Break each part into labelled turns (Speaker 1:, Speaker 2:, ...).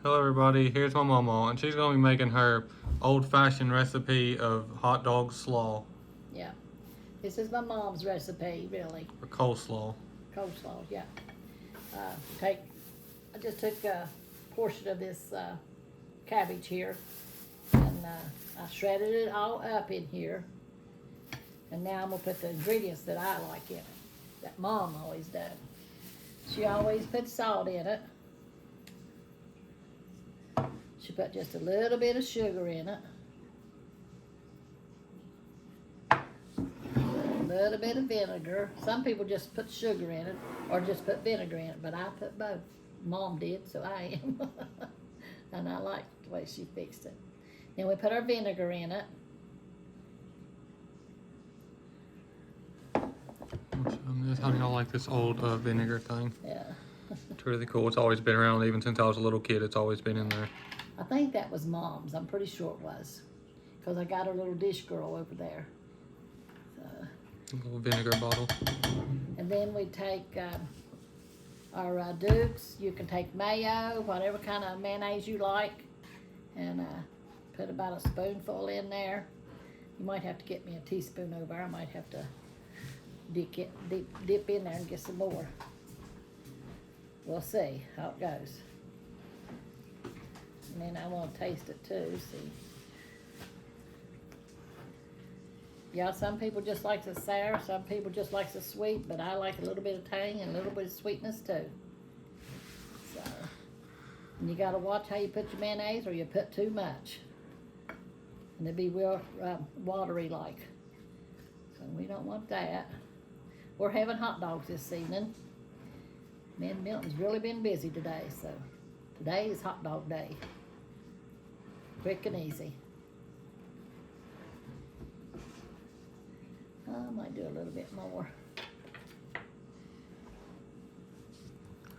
Speaker 1: Hello everybody, here's my Mamaw, and she's going to be making her old-fashioned recipe of hot dog slaw,
Speaker 2: Yeah. This is my mom's recipe, really.
Speaker 1: or coleslaw.
Speaker 2: Coleslaw, yeah. Uh, take, I just took a portion of this cabbage here, and I shredded it all up in here. And now I'm gonna put the ingredients that I like in it, that Mom always does. She always puts salt in it. She put just a little bit of sugar in it. A little bit of vinegar. Some people just put sugar in it or just put vinegar in it, but I put both. Mom did, so I am. And I like the way she fixed it. Then we put our vinegar in it.
Speaker 1: How do y'all like this old vinegar thing?
Speaker 2: Yeah.
Speaker 1: It's really cool. It's always been around, even since I was a little kid. It's always been in there.
Speaker 2: I think that was Mom's. I'm pretty sure it was. Because I got her little dish girl over there.
Speaker 1: A little vinegar bottle.
Speaker 2: And then we take our Dukes. You can take mayo, whatever kind of mayonnaise you like, and put about a spoonful in there. You might have to get me a teaspoon over. I might have to dip in there and get some more. We'll see how it goes. And then I want to taste it too, see. Yeah, some people just like the sour, some people just like the sweet, but I like a little bit of tang and a little bit of sweetness too. So, and you gotta watch how you put your mayonnaise or you put too much. And it'll be real watery like. So we don't want that. We're having hot dogs this evening. Me and Milton's really been busy today, so today is hot dog day. Quick and easy. I might do a little bit more.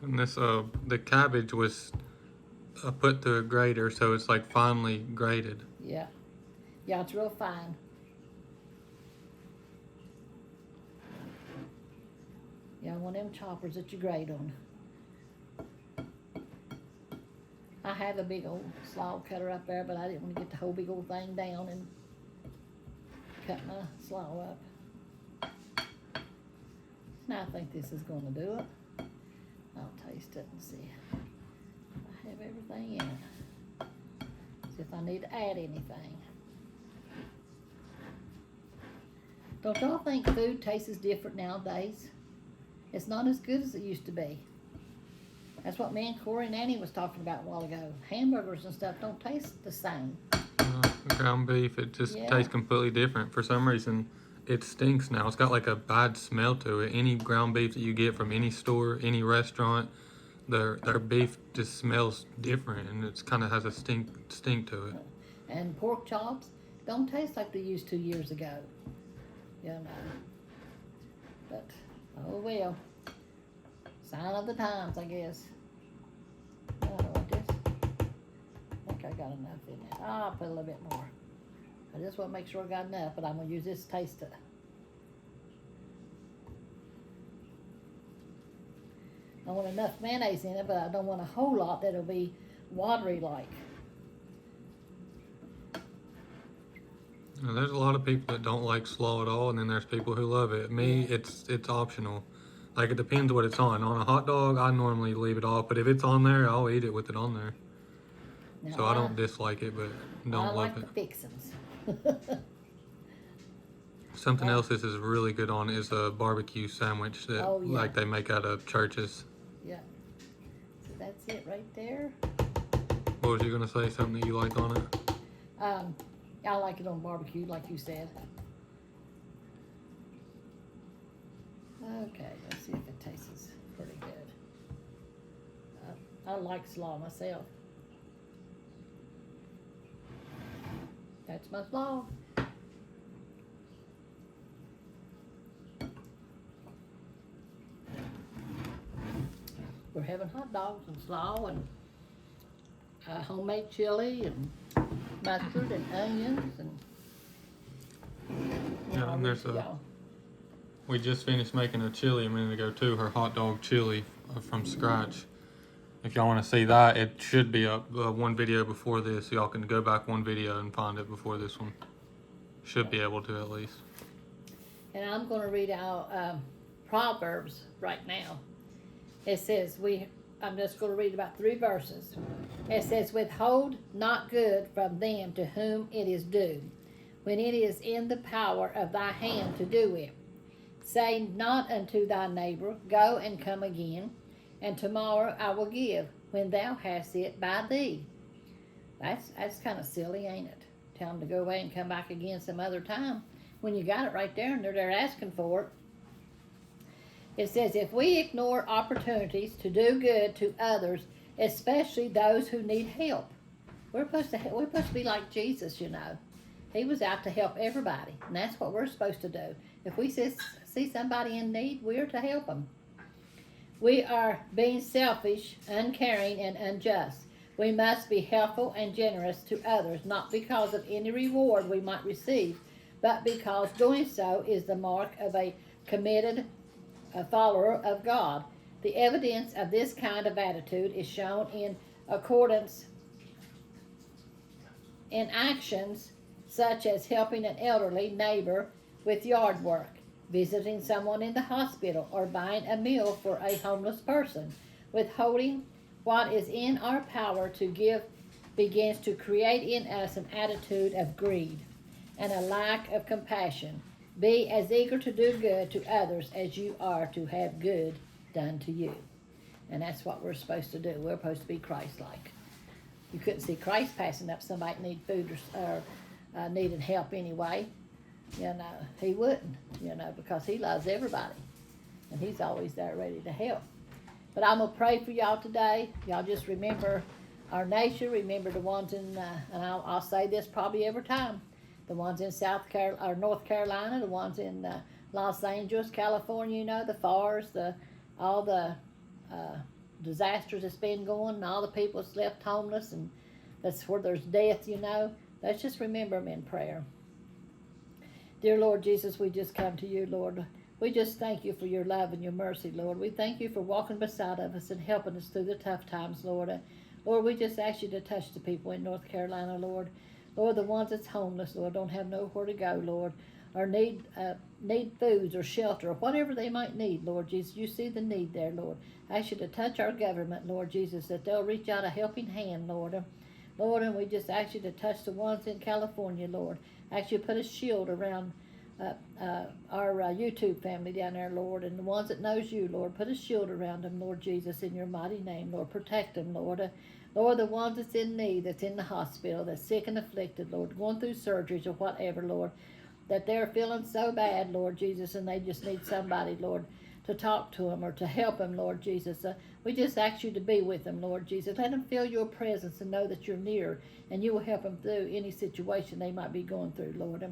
Speaker 1: And this, the cabbage was put through a grater, so it's like finely grated.
Speaker 2: Yeah. Yeah, it's real fine. Yeah, one of them choppers that you grate on. I have a big old slaw cutter up there, but I didn't want to get the whole big old thing down and cut my slaw up. Now I think this is going to do it. I'll taste it and see if I have everything in it. See if I need to add anything. Don't y'all think food tastes different nowadays? It's not as good as it used to be. That's what me and Corey and Annie was talking about a while ago. Hamburgers and stuff don't taste the same.
Speaker 1: Ground beef, it just tastes completely different. For some reason, it stinks now. It's got like a bad smell to it. Any ground beef that you get from any store, any restaurant, their beef just smells different, and it's kind of has a stink to it.
Speaker 2: And pork chops don't taste like they used to years ago. You know. But, oh well. Sign of the times, I guess. I don't know what this. I think I got enough in there. I'll put a little bit more. I just want to make sure I got enough, but I'm going to use this taster. I want enough mayonnaise in it, but I don't want a whole lot that'll be watery like.
Speaker 1: Now, there's a lot of people that don't like slaw at all, and then there's people who love it. Me,
Speaker 2: Yeah.
Speaker 1: it's optional. Like, it depends what it's on. On a hot dog, I normally leave it off, but if it's on there, I'll eat it with it on there.
Speaker 2: Now,
Speaker 1: So I don't dislike it, but don't
Speaker 2: I
Speaker 1: love
Speaker 2: like
Speaker 1: it.
Speaker 2: the fixins.
Speaker 1: Something else this is really good on is a barbecue sandwich that like they make out of churches.
Speaker 2: Yeah. So that's it right there.
Speaker 1: What was you gonna say? Something that you like on it?
Speaker 2: I like it on barbecue, like you said. Okay, let's see if it tastes pretty good. I like slaw myself. That's my slaw. We're having hot dogs and slaw and homemade chili and mustard and onions and
Speaker 1: Yeah, and there's we just finished making a chili a minute ago too. Her hot dog chili from scratch. If y'all want to see that, it should be up one video before this. So y'all can go back one video and find it before this one. Should be able to at least.
Speaker 2: And I'm going to read out Proverbs right now. It says, I'm just going to read about 3 verses. It says, withhold not good from them to whom it is due, when it is in the power of thy hand to do it. Say not unto thy neighbor, go and come again, and tomorrow I will give, when thou hast it by thee. That's kind of silly, ain't it? Tell them to go away and come back again some other time, when you got it right there and they're asking for it. It says, if we ignore opportunities to do good to others, especially those who need help, we're supposed to be like Jesus, you know. He was out to help everybody, and that's what we're supposed to do. If we see somebody in need, we're to help them. We are being selfish, uncaring, and unjust. We must be helpful and generous to others, not because of any reward we might receive, but because doing so is the mark of a committed follower of God. The evidence of this kind of attitude is shown in actions such as helping an elderly neighbor with yard work, visiting someone in the hospital, or buying a meal for a homeless person. Withholding what is in our power to give begins to create in us an attitude of greed and a lack of compassion. Be as eager to do good to others as you are to have good done to you. And that's what we're supposed to do. We're supposed to be Christ-like. You couldn't see Christ passing up somebody that needed food or needing help anyway. You know, he wouldn't, you know, because he loves everybody. And he's always there ready to help. But I'm going to pray for y'all today. Y'all just remember our nation. Remember the ones in, and I'll say this probably every time, the ones in North Carolina, the ones in Los Angeles, California, you know, the fires, all the disasters that's been going, and all the people that's left homeless, and that's where there's death, you know. Let's just remember them in prayer. Dear Lord Jesus, we just come to you, Lord. We just thank you for your love and your mercy, Lord. We thank you for walking beside of us and helping us through the tough times, Lord. Lord, we just ask you to touch the people in North Carolina, Lord. Lord, the ones that's homeless, Lord, don't have nowhere to go, Lord, or need foods or shelter or whatever they might need, Lord Jesus. You see the need there, Lord. I ask you to touch our government, Lord Jesus, that they'll reach out a helping hand, Lord. Lord, and we just ask you to touch the ones in California, Lord. I ask you to put a shield around our YouTube family down there, Lord, and the ones that knows you, Lord. Put a shield around them, Lord Jesus, in your mighty name, Lord. Protect them, Lord. Lord, the ones that's in need, that's in the hospital, that's sick and afflicted, Lord, going through surgeries or whatever, Lord, that they're feeling so bad, Lord Jesus, and they just need somebody, Lord, to talk to them or to help them, Lord Jesus. We just ask you to be with them, Lord Jesus. Let them feel your presence and know that you're near, and you will help them through any situation they might be going through, Lord.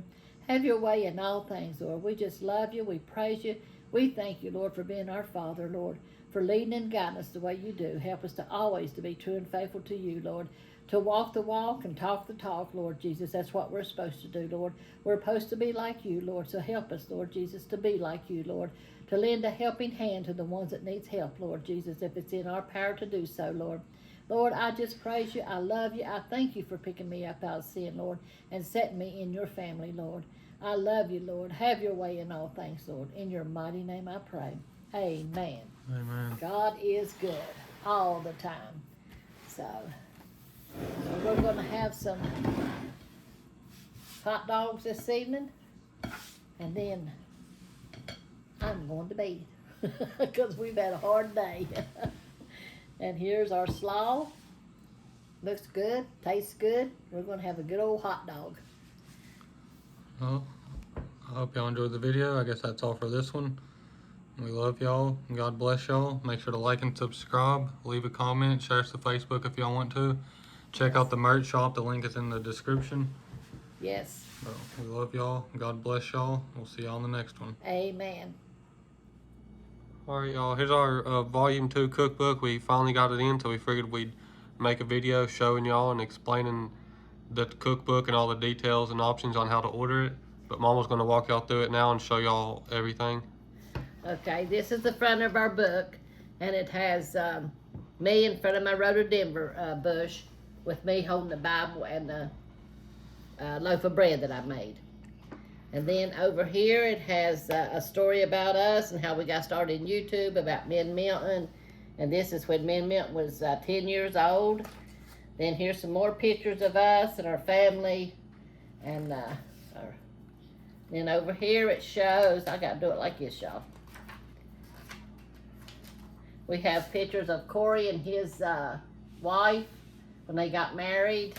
Speaker 2: Have your way in all things, Lord. We just love you. We praise you. We thank you, Lord, for being our Father, Lord, for leading and guiding us the way you do. Help us to always to be true and faithful to you, Lord, to walk the walk and talk the talk, Lord Jesus. That's what we're supposed to do, Lord. We're supposed to be like you, Lord, so help us, Lord Jesus, to be like you, Lord, to lend a helping hand to the ones that needs help, Lord Jesus, if it's in our power to do so, Lord. Lord, I just praise you. I love you. I thank you for picking me up out of sin, Lord, and setting me in your family, Lord. I love you, Lord. Have your way in all things, Lord. In your mighty name I pray. Amen.
Speaker 1: Amen.
Speaker 2: God is good all the time. So we're going to have some hot dogs this evening, and then I'm going to bed because we've had a hard day. And here's our slaw. Looks good, tastes good. We're going to have a good old hot dog.
Speaker 1: Well, I hope y'all enjoyed the video. I guess that's all for this one. We love y'all. God bless y'all. Make sure to like and subscribe. Leave a comment. Share us to Facebook if y'all want to. Check out the merch shop. The link is in the description.
Speaker 2: Yes.
Speaker 1: So, we love y'all. God bless y'all. We'll see y'all in the next one.
Speaker 2: Amen.
Speaker 1: Alright, y'all. Here's our Volume 2 cookbook. We finally got it in, so we figured we'd make a video showing y'all and explaining the cookbook and all the details and options on how to order it. But Mama's going to walk y'all through it now and show y'all everything.
Speaker 2: Okay, this is the front of our book, and it has me in front of my rhododendron bush with me holding the Bible and the loaf of bread that I made. And then over here it has a story about us and how we got started in YouTube, about me and Milton. And this is when me and Milton was 10 years old. Then here's some more pictures of us and our family. And then over here it shows, I gotta do it like this, y'all. We have pictures of Corey and his wife when they got married.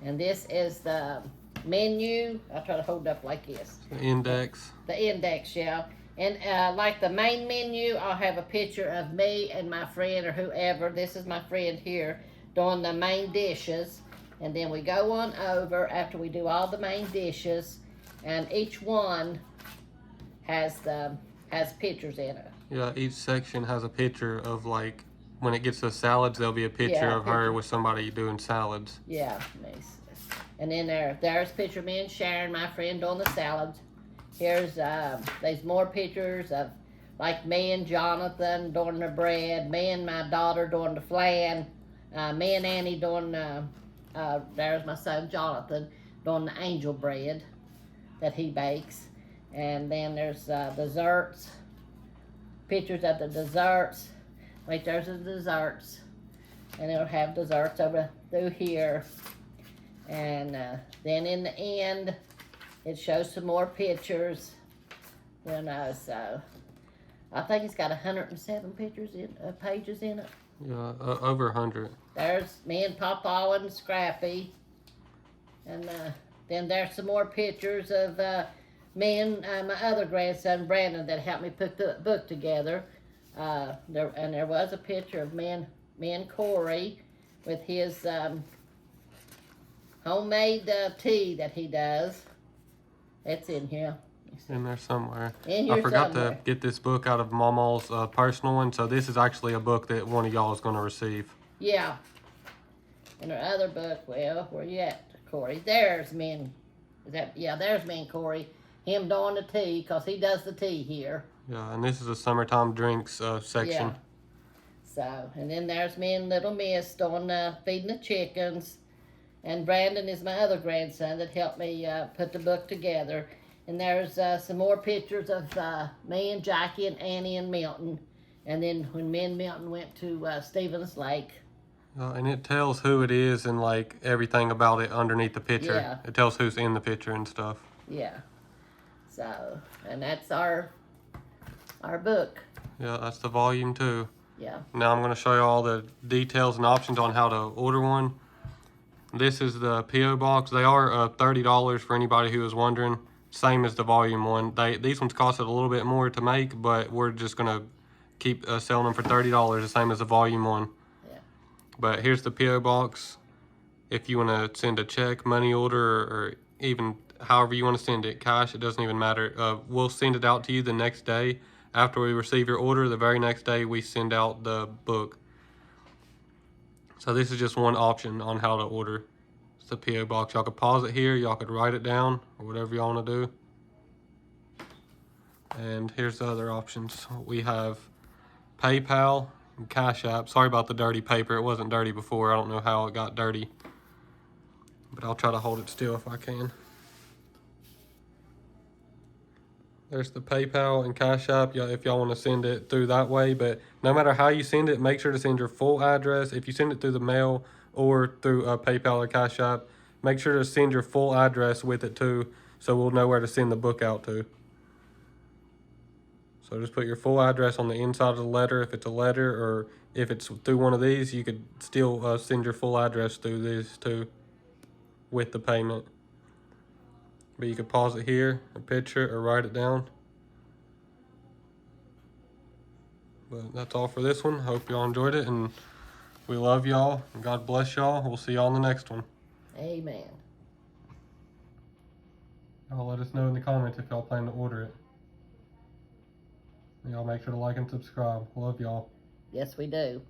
Speaker 2: And this is the menu. I'll try to hold it up like this.
Speaker 1: The index.
Speaker 2: The index, yeah. And like the main menu, I'll have a picture of me and my friend or whoever. This is my friend here doing the main dishes. And then we go on over after we do all the main dishes, and each one has pictures in it.
Speaker 1: Yeah, each section has a picture of, like, when it gets to salads, there'll be a picture of her with somebody doing salads.
Speaker 2: Yeah, nice. And then there's a picture of me and Sharon, my friend, doing the salads. Here's there's more pictures of like me and Jonathan doing the bread, me and my daughter doing the flan, me and Annie doing there's my son Jonathan doing the angel bread that he bakes. And then there's desserts, pictures of the desserts. Wait, there's the desserts. And it'll have desserts over through here. And then in the end, it shows some more pictures. You know, so I think it's got 107 pictures pages in it.
Speaker 1: Yeah, over 100.
Speaker 2: There's me and Papa and Scrappy. And then there's some more pictures of me and my other grandson, Brandon, that helped me put the book together. There was a picture of me and Corey with his homemade tea that he does. It's in here.
Speaker 1: In there somewhere.
Speaker 2: In here
Speaker 1: I forgot
Speaker 2: somewhere.
Speaker 1: to get this book out of Mamaw's personal one, so this is actually a book that one of y'all is going to receive.
Speaker 2: Yeah. And our other book, well, where you at, Corey? There's me and, there's me and Corey. Him doing the tea, because he does the tea here.
Speaker 1: Yeah, and this is a summertime drinks section.
Speaker 2: Yeah. So, and then there's me and little Miss doing feeding the chickens. And Brandon is my other grandson that helped me put the book together. And there's some more pictures of me and Jackie and Annie and Milton. And then when me and Milton went to Stevens Lake.
Speaker 1: And it tells who it is and like everything about it underneath the picture.
Speaker 2: Yeah.
Speaker 1: It tells who's in the picture and stuff.
Speaker 2: Yeah. So, and that's our book.
Speaker 1: Yeah, that's the volume 2.
Speaker 2: Yeah.
Speaker 1: Now I'm going to show you all the details and options on how to order one. This is the P.O. Box. They are $30 for anybody who is wondering. Same as the volume 1. These ones costed a little bit more to make, but we're just going to keep selling them for $30, the same as the volume 1.
Speaker 2: Yeah.
Speaker 1: But here's the P.O. Box. If you want to send a check, money order, or even however you want to send it, cash, it doesn't even matter. We'll send it out to you the next day. After we receive your order, the very next day we send out the book. So this is just one option on how to order. It's the P.O. Box. Y'all could pause it here. Y'all could write it down or whatever y'all want to do. And here's the other options. We have PayPal and Cash App. Sorry about the dirty paper. It wasn't dirty before. I don't know how it got dirty. But I'll try to hold it still if I can. There's the PayPal and Cash App if y'all want to send it through that way. But no matter how you send it, make sure to send your full address. If you send it through the mail or through PayPal or Cash App, make sure to send your full address with it too, so we'll know where to send the book out to. So just put your full address on the inside of the letter if it's a letter, or if it's through one of these, you could still send your full address through these too with the payment. But you could pause it here, a picture, or write it down. But that's all for this one. Hope y'all enjoyed it, and we love y'all, and God bless y'all. We'll see y'all in the next one.
Speaker 2: Amen.
Speaker 1: Y'all let us know in the comments if y'all plan to order it. Y'all make sure to like and subscribe. Love y'all.
Speaker 2: Yes, we do.